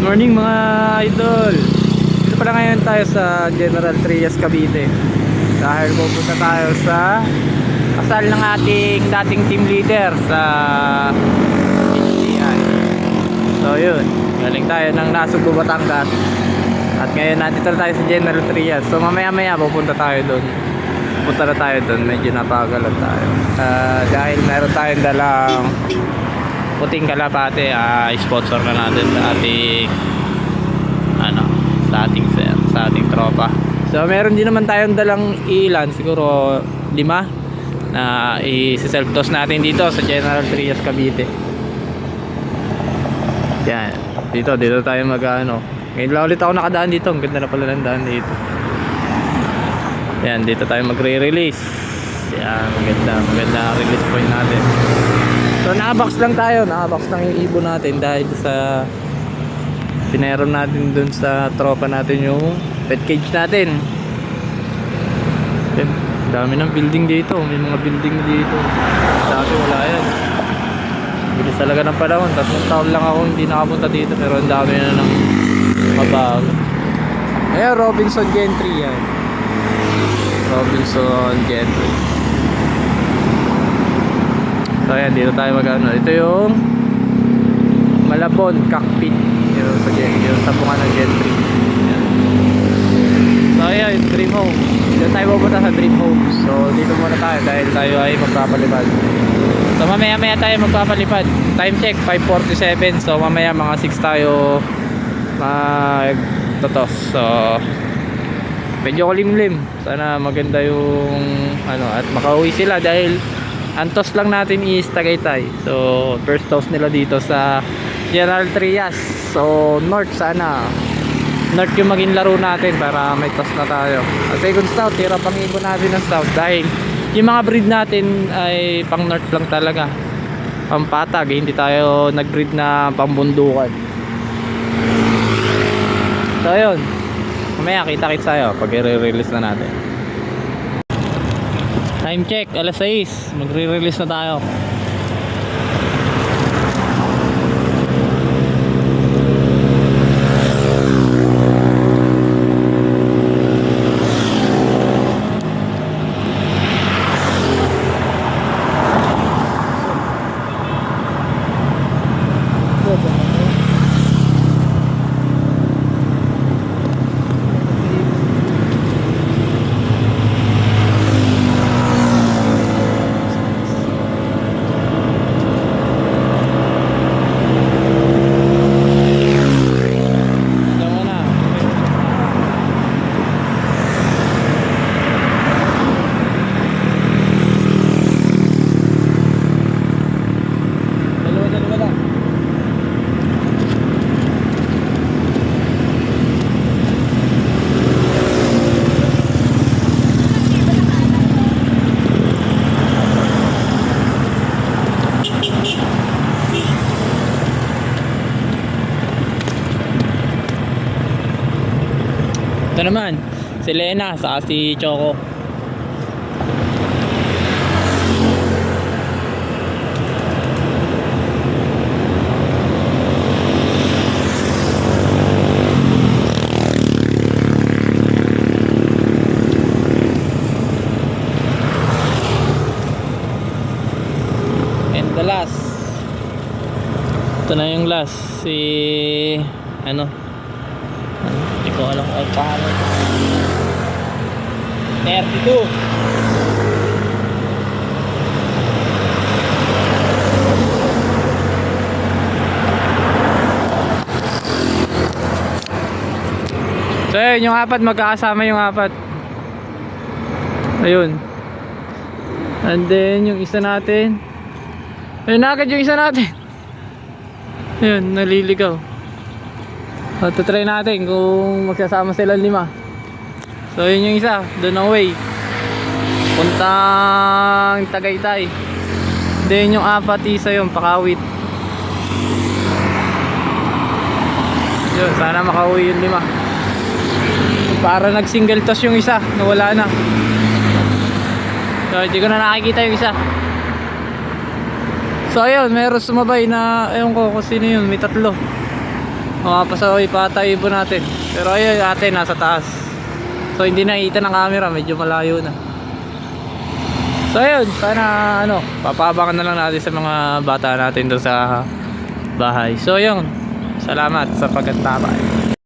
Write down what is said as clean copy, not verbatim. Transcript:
morning mga idol. Dito pala ngayon tayo sa General Trias, Cavite. Dahil pupunta tayo sa kasal ng ating dating team leader sa PCI. So yun, galing tayo ng Nasugbu, Batangas. At ngayon nandito tayo sa General Trias. So mamaya pupunta tayo doon. Punta na tayo doon, medyo napagalan tayo. Dahil meron tayong dalang puting kalapate, sponsor na natin sa ating sir, sa ating tropa. So meron din naman tayong dalang ilan, siguro 5 na i-self toss natin dito sa General Trias, Cavite. Yan, dito tayo ngayon lang ulit ako nakadaan dito. Ang ganda na pala ng daan dito. Yan, dito tayo magre-release. Yan, maganda release point natin. So nakabox lang tayo, nakabox lang yung ibon natin dahil sa pineron natin dun sa tropa natin yung pet cage natin. Yan, dami ng building dito, may mga building dito. Dati wala yan. Bilis talaga ng panahon, 3 taon lang ako hindi nakapunta dito, pero ang dami na ng mabago. Ayan, Robinson Gentry yan. Robinson Gentry. So ayan, dito tayo ito yung Malabon cockpit yung sabungan ng Gentry. Ayan. So ayan, yung Dream Home. Dito tayo pupunta sa Dream Home. So dito muna tayo dahil tayo ay magpapalipad. So mamaya tayo magpapalipad. Time check 5:47. So mamaya mga 6 tayo magtotos. So medyo kulimlim. Sana maganda yung at makauwi sila dahil antos lang natin is Tagaytay. So first toss nila dito sa General Trias. So north sana. North yung maging laro natin para may toss na tayo. At second stout, tira pang ibon natin ng stout dahil yung mga breed natin ay pang north lang talaga. Pampatag, hindi tayo nag-breed na pambundukan. So ayun, mamaya kita-kits tayo pag i-release na natin. Time check, alas 6, magre-release na tayo. Ito naman, si Lena saka si Choco. And the last. Ito na yung last, si hindi ko alam kung paano 32. So yun, yung apat magkakasama yung apat. Ayun. And then yung isa natin, ayun agad yung isa natin. Ayun, naliligaw. So try natin kung magsasama sila 5. So yun yung isa, doon ang way puntang Tagaytay. Then yung apat isa yung Pakawit. Yun, sana makauwi yung 5. Para nag single toss yung isa, nawala na. So hindi ko na nakikita yung isa. So ayun, meron sumabay na, ewan ko kung sino yun, may 3. Mapapasaway pa ata ibon natin. Pero ayun, ate nasa taas. So hindi nakita ng camera, medyo malayo na. So ayun, sana ano, papabangan na lang natin sa mga bata natin doon sa bahay. So ayun, salamat sa pagtantabay.